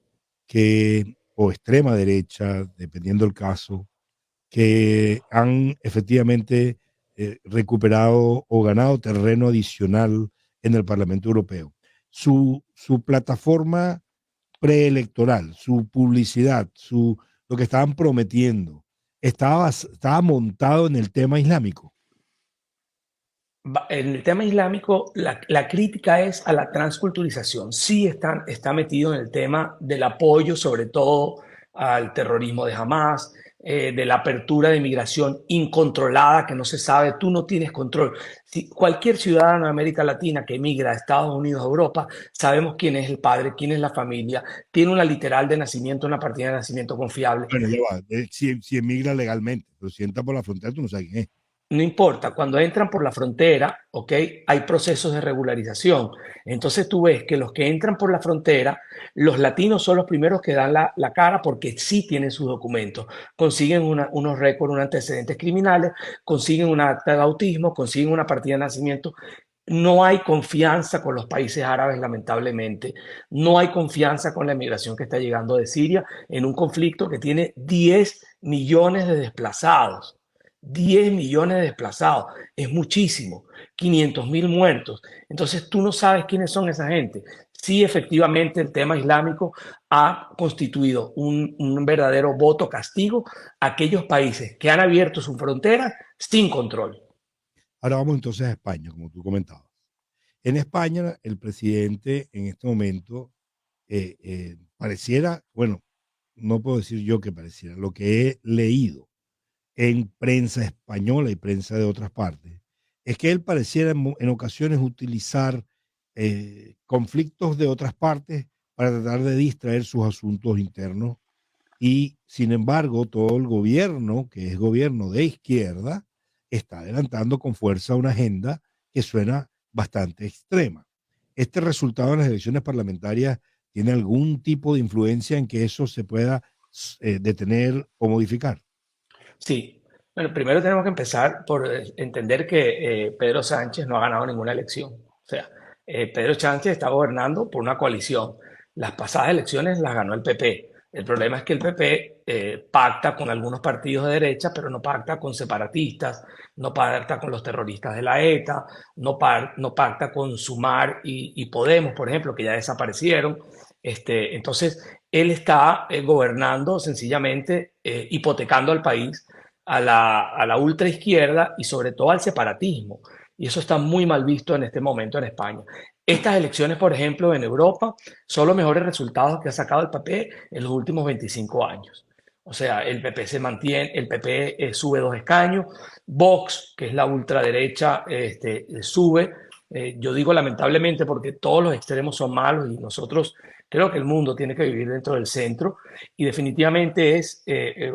o extrema derecha, dependiendo del caso, que han efectivamente recuperado o ganado terreno adicional en el Parlamento Europeo. Su plataforma preelectoral, su publicidad, lo que estaban prometiendo, estaba montado en el tema islámico. En el tema islámico, la crítica es a la transculturización. Sí está metido en el tema del apoyo, sobre todo al terrorismo de Hamas, de la apertura de migración incontrolada que no se sabe, tú no tienes control. Si cualquier ciudadano de América Latina que emigra a Estados Unidos, a Europa, sabemos quién es el padre, quién es la familia, tiene una literal de nacimiento, una partida de nacimiento confiable. Bueno, ya va, si emigra legalmente, pero si entra por la frontera, tú no sabes quién es. No importa, cuando entran por la frontera, ¿ok? Hay procesos de regularización. Entonces tú ves que los que entran por la frontera, los latinos son los primeros que dan la cara porque sí tienen sus documentos. Consiguen unos récords, unos antecedentes criminales, consiguen un acta de autismo, consiguen una partida de nacimiento. No hay confianza con los países árabes, lamentablemente. No hay confianza con la inmigración que está llegando de Siria en un conflicto que tiene 10 millones de desplazados. 10 millones de desplazados, es muchísimo, 500.000 muertos. Entonces tú no sabes quiénes son esa gente. Sí, efectivamente, el tema islámico ha constituido un verdadero voto castigo a aquellos países que han abierto sus fronteras sin control. Ahora vamos entonces a España, como tú comentabas. En España, el presidente en este momento pareciera, bueno, no puedo decir yo que pareciera, lo que he leído en prensa española y prensa de otras partes, es que él pareciera en ocasiones utilizar conflictos de otras partes para tratar de distraer sus asuntos internos y, sin embargo, todo el gobierno, que es gobierno de izquierda, está adelantando con fuerza una agenda que suena bastante extrema. ¿Este resultado en las elecciones parlamentarias tiene algún tipo de influencia en que eso se pueda detener o modificar? Sí. Bueno, primero tenemos que empezar por entender que Pedro Sánchez no ha ganado ninguna elección. O sea, Pedro Sánchez está gobernando por una coalición. Las pasadas elecciones las ganó el PP. El problema es que el PP pacta con algunos partidos de derecha, pero no pacta con separatistas, no pacta con los terroristas de la ETA, no pacta con Sumar y Podemos, por ejemplo, que ya desaparecieron. Entonces, él está gobernando sencillamente, hipotecando al país a la ultraizquierda y sobre todo al separatismo. Y eso está muy mal visto en este momento en España. Estas elecciones, por ejemplo, en Europa, son los mejores resultados que ha sacado el PP en los últimos 25 años. O sea, el PP se mantiene, el PP sube 2 escaños, Vox, que es la ultraderecha, sube. Yo digo lamentablemente porque todos los extremos son malos y nosotros creo que el mundo tiene que vivir dentro del centro y definitivamente es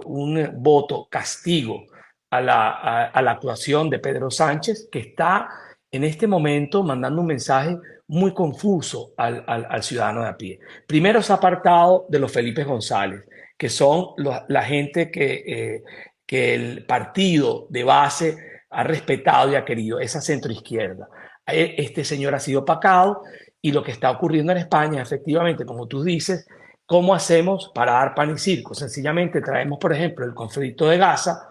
un voto castigo a la actuación de Pedro Sánchez, que está en este momento mandando un mensaje muy confuso al ciudadano de a pie. Primero se ha apartado de los Felipe González, que son la gente que el partido de base ha respetado y ha querido, esa centroizquierda. Este señor ha sido opacado y lo que está ocurriendo en España, efectivamente, como tú dices, ¿cómo hacemos para dar pan y circo? Sencillamente traemos, por ejemplo, el conflicto de Gaza,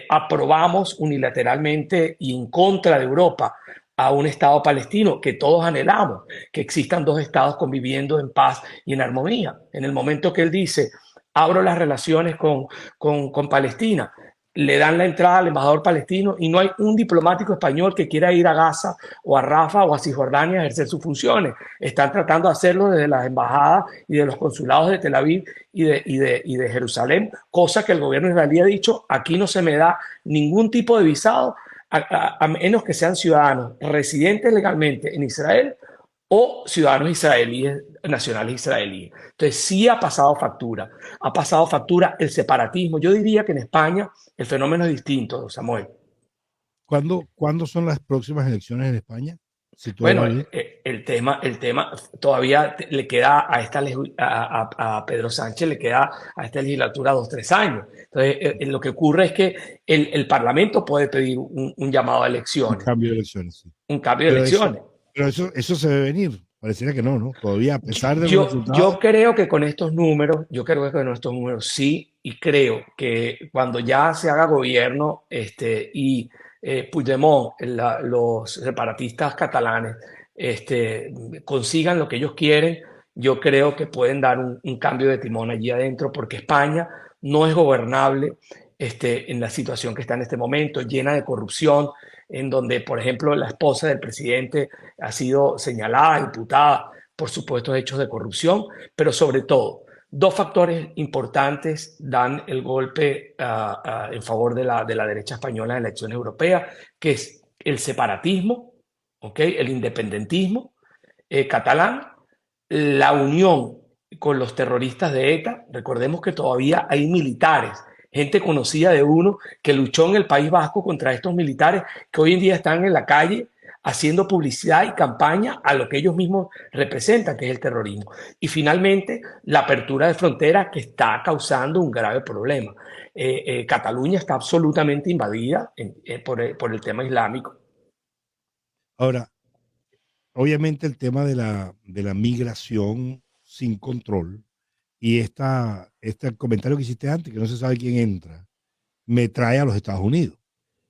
aprobamos unilateralmente y en contra de Europa a un Estado palestino que todos anhelamos, que existan dos Estados conviviendo en paz y en armonía. En el momento que él dice, abro las relaciones con Palestina, le dan la entrada al embajador palestino y no hay un diplomático español que quiera ir a Gaza o a Rafa o a Cisjordania a ejercer sus funciones. Están tratando de hacerlo desde las embajadas y de los consulados de Tel Aviv y de Jerusalén, cosa que el gobierno israelí ha dicho, aquí no se me da ningún tipo de visado a menos que sean ciudadanos residentes legalmente en Israel o ciudadanos israelíes, nacionales israelíes. Entonces sí ha pasado factura el separatismo. Yo diría que en España el fenómeno es distinto, Samuel. ¿Cuándo son las próximas elecciones en España? Si bueno, el tema todavía le queda a Pedro Sánchez, le queda a esta legislatura 2-3 años. Entonces, lo que ocurre es que el Parlamento puede pedir un llamado a elecciones. Un cambio de elecciones, sí. Un cambio de elecciones. Pero eso se debe venir pareciera que no, ¿no? Todavía, a pesar de los Yo resultados. creo que con estos números, yo creo que con estos números sí, y creo que cuando ya se haga gobierno y Puigdemont, los separatistas catalanes, consigan lo que ellos quieren, yo creo que pueden dar un cambio de timón allí adentro, porque España no es gobernable en la situación que está en este momento, llena de corrupción, en donde, por ejemplo, la esposa del presidente ha sido señalada, imputada por supuestos hechos de corrupción, pero sobre todo, dos factores importantes dan el golpe en favor de la derecha española en la elección europea, que es el separatismo, ¿okay? El independentismo catalán, la unión con los terroristas de ETA. Recordemos que todavía hay militares, gente conocida de uno que luchó en el País Vasco contra estos militares que hoy en día están en la calle haciendo publicidad y campaña a lo que ellos mismos representan, que es el terrorismo. Y finalmente, la apertura de fronteras que está causando un grave problema. Cataluña está absolutamente invadida por el tema islámico. Ahora, obviamente el tema de la migración sin control y este comentario que hiciste antes, que no se sabe quién entra, me trae a los Estados Unidos.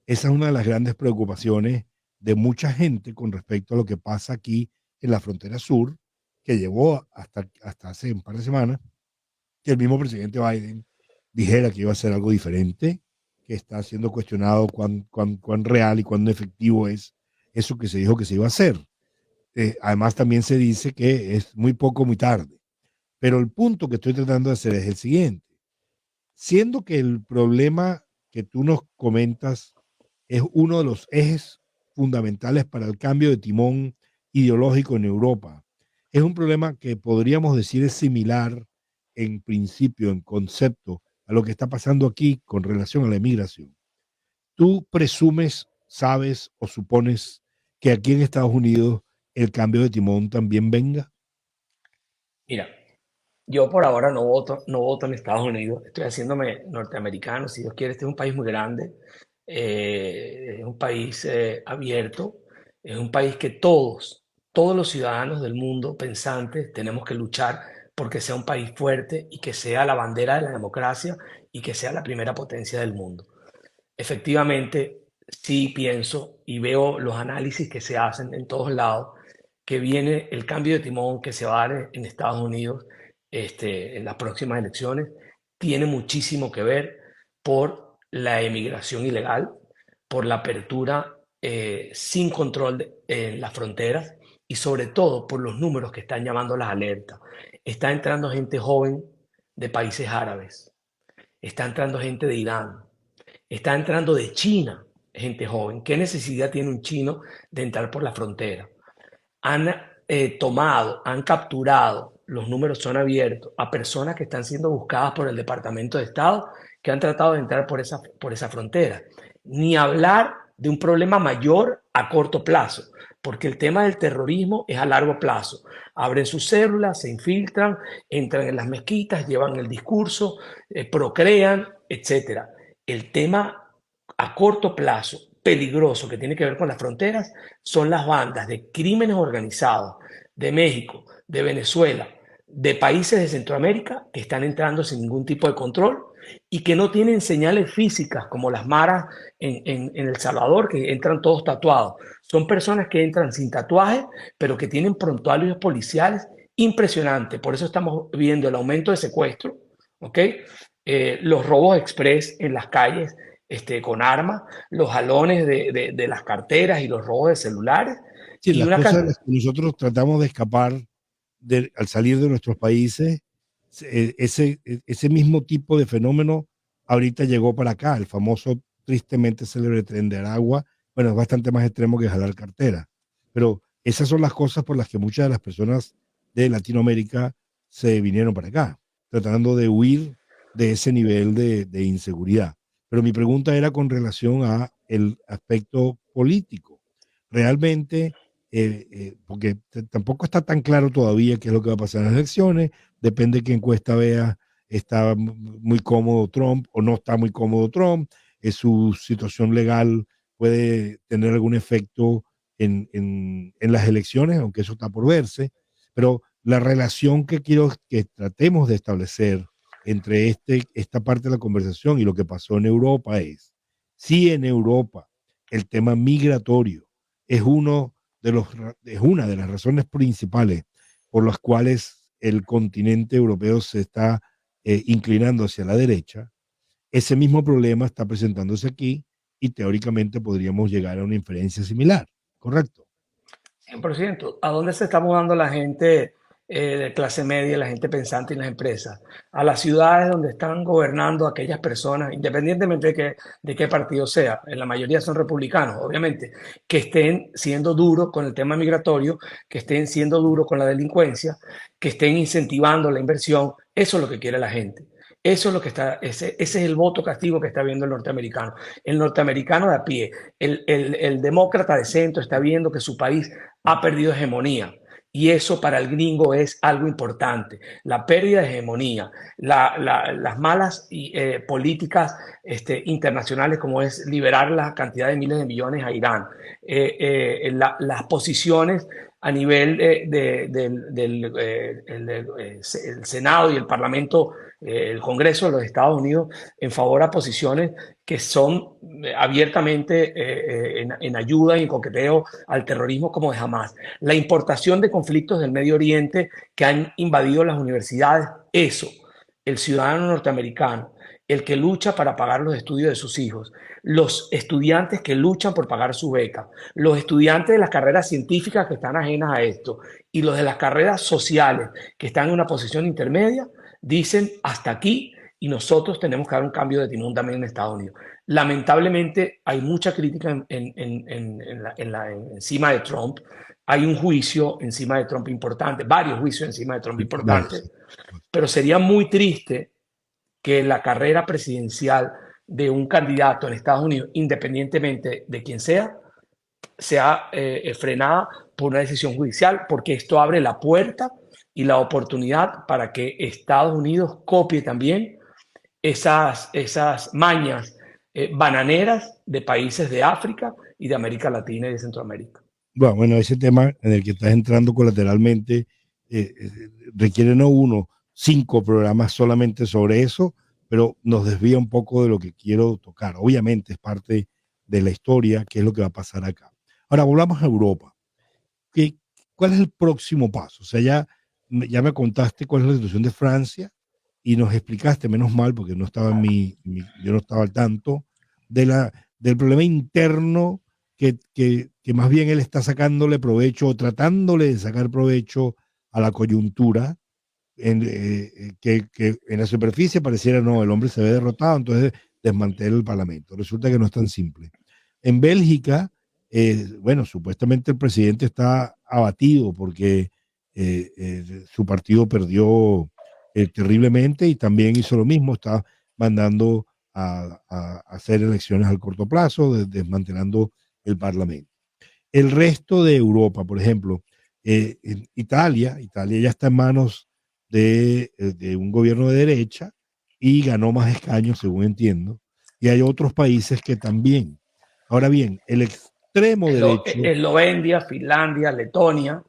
Esa es una de las grandes preocupaciones de mucha gente con respecto a lo que pasa aquí en la frontera sur, que llevó hasta hace un par de semanas que el mismo presidente Biden dijera que iba a hacer algo diferente, que está siendo cuestionado cuán real y cuán efectivo es eso que se dijo que se iba a hacer. Además, también se dice que es muy poco, muy tarde. Pero el punto que estoy tratando de hacer es el siguiente. Siendo que el problema que tú nos comentas es uno de los ejes fundamentales para el cambio de timón ideológico en Europa, es un problema que podríamos decir es similar en principio, en concepto, a lo que está pasando aquí con relación a la emigración. ¿Tú presumes, sabes o supones que aquí en Estados Unidos el cambio de timón también venga? Mira, yo por ahora no voto en Estados Unidos, estoy haciéndome norteamericano, si Dios quiere, este es un país muy grande, es un país abierto, es un país que todos los ciudadanos del mundo pensantes tenemos que luchar porque sea un país fuerte y que sea la bandera de la democracia y que sea la primera potencia del mundo. Efectivamente, sí pienso y veo los análisis que se hacen en todos lados, que viene el cambio de timón que se va a dar en Estados Unidos en las próximas elecciones, tiene muchísimo que ver por la emigración ilegal, por la apertura sin control en las fronteras y sobre todo por los números que están llamando las alertas. Está entrando gente joven de países árabes, está entrando gente de Irán, está entrando de China, gente joven. ¿Qué necesidad tiene un chino de entrar por la frontera? Han tomado, han capturado, los números son abiertos, a personas que están siendo buscadas por el Departamento de Estado que han tratado de entrar por esa frontera. Ni hablar de un problema mayor a corto plazo, porque el tema del terrorismo es a largo plazo. Abren sus células, se infiltran, entran en las mezquitas, llevan el discurso, procrean, etcétera. El tema a corto plazo peligroso que tiene que ver con las fronteras son las bandas de crímenes organizados de México, de Venezuela, de países de Centroamérica que están entrando sin ningún tipo de control y que no tienen señales físicas como las maras en El Salvador, que entran todos tatuados. Son personas que entran sin tatuajes, pero que tienen prontuarios policiales impresionantes. Por eso estamos viendo el aumento de secuestro, ¿ok? Los robos express en las calles con armas, los jalones de las carteras y los robos de celulares. Sí, Y las una cosas de las que nosotros tratamos de escapar al salir de nuestros países, ese mismo tipo de fenómeno ahorita llegó para acá, el famoso, tristemente célebre tren de Aragua. Bueno, es bastante más extremo que jalar cartera, pero esas son las cosas por las que muchas de las personas de Latinoamérica se vinieron para acá, tratando de huir de ese nivel de inseguridad. Pero mi pregunta era con relación a el aspecto político. Realmente porque tampoco está tan claro todavía qué es lo que va a pasar en las elecciones, depende de qué encuesta vea, está muy cómodo Trump o no está muy cómodo Trump, su situación legal puede tener algún efecto en las elecciones, aunque eso está por verse, Pero la relación que quiero que tratemos de establecer entre esta parte de la conversación y lo que pasó en Europa es, si en Europa el tema migratorio es, es una de las razones principales por las cuales el continente europeo se está inclinando hacia la derecha, ese mismo problema está presentándose aquí y teóricamente podríamos llegar a una inferencia similar, ¿correcto? 100%. ¿A dónde se está mudando la gente de clase media, la gente pensante y las empresas? A las ciudades donde están gobernando aquellas personas, independientemente de qué partido sea, en la mayoría son republicanos, obviamente, que estén siendo duros con el tema migratorio, que estén siendo duros con la delincuencia, que estén incentivando la inversión. Eso es lo que quiere la gente. Eso es lo que está, ese es el voto castigo que está viendo el norteamericano. El norteamericano de a pie, el demócrata de centro está viendo que su país ha perdido hegemonía. Y eso para el gringo es algo importante. La pérdida de hegemonía, las malas políticas internacionales como es liberar la cantidad de miles de millones a Irán, las posiciones a nivel del Senado y el Parlamento, el Congreso de los Estados Unidos en favor a posiciones que son abiertamente en ayuda y en coqueteo al terrorismo como de Hamas. La importación de conflictos del Medio Oriente que han invadido las universidades, eso, el ciudadano norteamericano, el que lucha para pagar los estudios de sus hijos, los estudiantes que luchan por pagar su beca, los estudiantes de las carreras científicas que están ajenas a esto y los de las carreras sociales que están en una posición intermedia, dicen hasta aquí y nosotros tenemos que dar un cambio de timón también en Estados Unidos. Lamentablemente hay mucha crítica encima de Trump. Hay un juicio encima de Trump importante, varios juicios encima de Trump importantes, pero sería muy triste que la carrera presidencial de un candidato en Estados Unidos, independientemente de quién sea frenada por una decisión judicial, porque esto abre la puerta y la oportunidad para que Estados Unidos copie también esas mañas bananeras de países de África y de América Latina y de Centroamérica. Bueno, ese tema en el que estás entrando colateralmente requiere no uno, 5 programas solamente sobre eso, pero nos desvía un poco de lo que quiero tocar. Obviamente es parte de la historia, qué es lo que va a pasar acá. Ahora, volvamos a Europa. ¿Cuál es el próximo paso? O sea, ya me contaste cuál es la situación de Francia y nos explicaste, menos mal, porque no estaba yo no estaba al tanto, del problema interno que más bien él está sacándole provecho o tratándole de sacar provecho a la coyuntura, que en la superficie pareciera no, el hombre se ve derrotado, entonces desmantela el Parlamento. Resulta que no es tan simple. En Bélgica, bueno, supuestamente el presidente está abatido porque su partido perdió terriblemente y también hizo lo mismo, está mandando a hacer elecciones al corto plazo, desmantelando el Parlamento. El resto de Europa, por ejemplo, en Italia ya está en manos de un gobierno de derecha y ganó más escaños, según entiendo, y hay otros países que también. Ahora bien, el extremo derecho... Eslovenia, Finlandia, Letonia.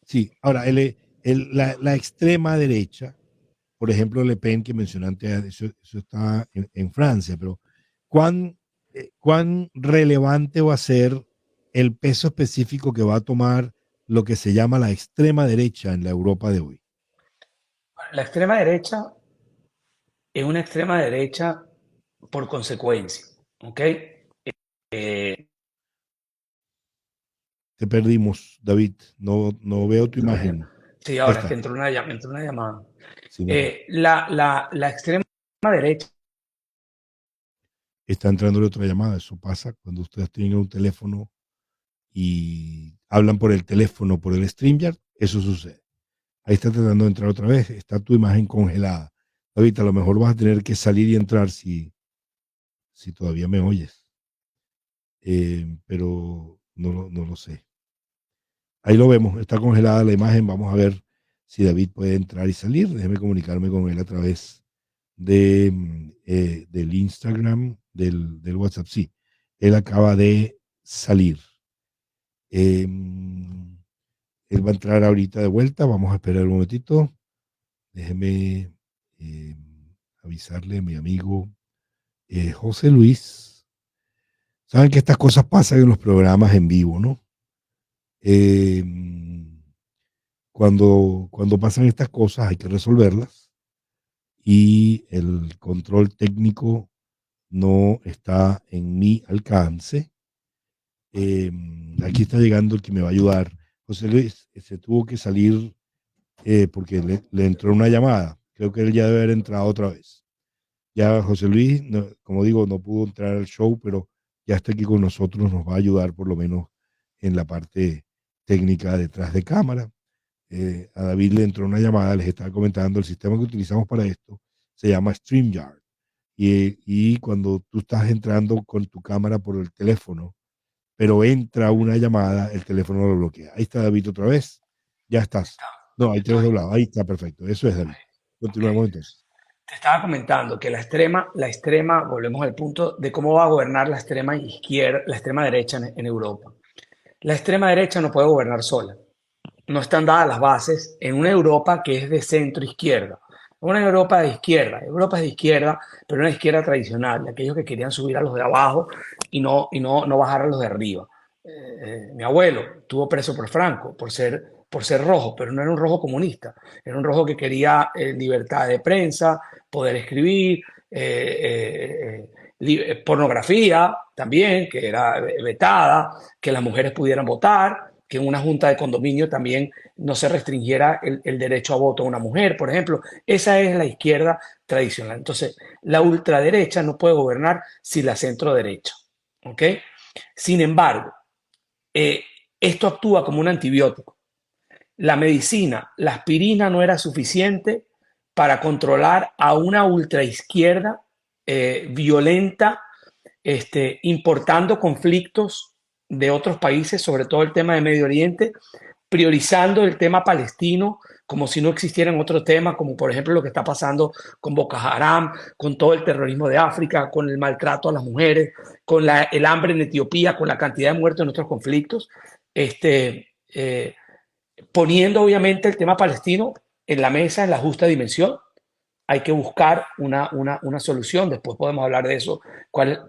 Sí, ahora, la extrema derecha, por ejemplo, Le Pen, que mencioné antes, eso está en Francia, pero ¿cuán relevante va a ser el peso específico que va a tomar lo que se llama la extrema derecha en la Europa de hoy? La extrema derecha es una extrema derecha por consecuencia, ¿ok? Te perdimos, David, no veo tu imagen. Sí, ahora es que entró una llamada. Sí, la extrema derecha. Está entrando otra llamada, eso pasa cuando ustedes tienen un teléfono y hablan por el teléfono, por el StreamYard, eso sucede. Ahí está tratando de entrar otra vez, está tu imagen congelada. David, a lo mejor vas a tener que salir y entrar si todavía me oyes. Pero no lo sé. Ahí lo vemos, está congelada la imagen. Vamos a ver si David puede entrar y salir. Déjeme comunicarme con él a través del Instagram, del WhatsApp. Sí, él acaba de salir. Él va a entrar ahorita de vuelta. Vamos a esperar un momentito. Déjeme avisarle a mi amigo José Luis. Saben que estas cosas pasan en los programas en vivo, ¿no? Cuando pasan estas cosas hay que resolverlas y el control técnico no está en mi alcance. Aquí está llegando el que me va a ayudar. José Luis se tuvo que salir porque le entró una llamada. Creo que él ya debe haber entrado otra vez. Ya José Luis, como digo, no pudo entrar al show, pero ya está aquí con nosotros, nos va a ayudar por lo menos en la parte técnica detrás de cámara. A David le entró una llamada, les estaba comentando, el sistema que utilizamos para esto se llama StreamYard. Y cuando tú estás entrando con tu cámara por el teléfono, pero entra una llamada, el teléfono lo bloquea. Ahí está David otra vez. Ya estás. No, ahí te ves doblado. Ahí está perfecto. Eso es David. Continuamos entonces. Te estaba comentando que la extrema, volvemos al punto de cómo va a gobernar la extrema izquierda, la extrema derecha en Europa. La extrema derecha no puede gobernar sola. No están dadas las bases en una Europa que es de centro izquierda. Una Europa de izquierda. Europa es de izquierda, pero una izquierda tradicional, de aquellos que querían subir a los de abajo y no bajar a los de arriba. Mi abuelo estuvo preso por Franco por ser rojo, pero no era un rojo comunista, era un rojo que quería libertad de prensa, poder escribir, pornografía también, que era vetada, que las mujeres pudieran votar, que en una junta de condominio también no se restringiera el derecho a voto a una mujer, por ejemplo. Esa es la izquierda tradicional. Entonces, la ultraderecha no puede gobernar sin la centro derecha. ¿Ok? Sin embargo, esto actúa como un antibiótico. La medicina, la aspirina no era suficiente para controlar a una ultraizquierda violenta, importando conflictos de otros países, sobre todo el tema de Medio Oriente, priorizando el tema palestino como si no existieran otros temas, como por ejemplo lo que está pasando con Boko Haram, con todo el terrorismo de África, con el maltrato a las mujeres, con el hambre en Etiopía, con la cantidad de muertos en nuestros conflictos, poniendo obviamente el tema palestino en la mesa en la justa dimensión. Hay que buscar una solución. Después podemos hablar de eso,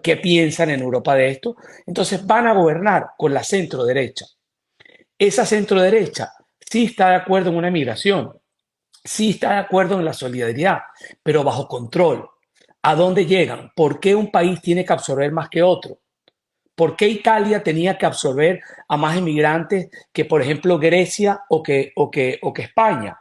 qué piensan en Europa de esto. Entonces van a gobernar con la centro derecha. Esa centro derecha sí está de acuerdo en una migración, sí está de acuerdo en la solidaridad, pero bajo control. ¿A dónde llegan? ¿Por qué un país tiene que absorber más que otro? ¿Por qué Italia tenía que absorber a más inmigrantes que, por ejemplo, Grecia o que España?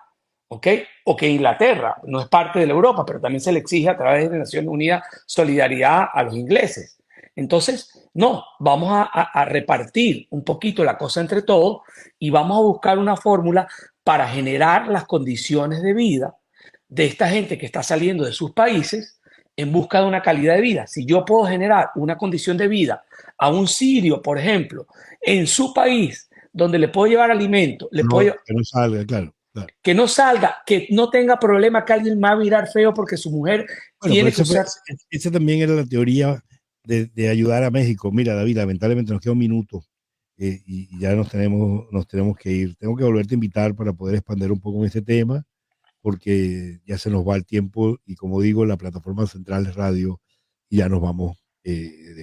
¿Ok? O que Inglaterra, no es parte de la Europa, pero también se le exige a través de Naciones Unidas solidaridad a los ingleses. Entonces, no, vamos a repartir un poquito la cosa entre todos y vamos a buscar una fórmula para generar las condiciones de vida de esta gente que está saliendo de sus países en busca de una calidad de vida. Si yo puedo generar una condición de vida a un sirio, por ejemplo, en su país, donde le puedo llevar alimento, que no salga, claro. Que no salga, que no tenga problema que alguien va a mirar feo porque su mujer tiene que usar. Esa también era la teoría de ayudar a México. Mira, David, lamentablemente nos queda un minuto y ya nos tenemos que ir. Tengo que volverte a invitar para poder expandir un poco en este tema, porque ya se nos va el tiempo y como digo, la plataforma central es radio y ya nos vamos de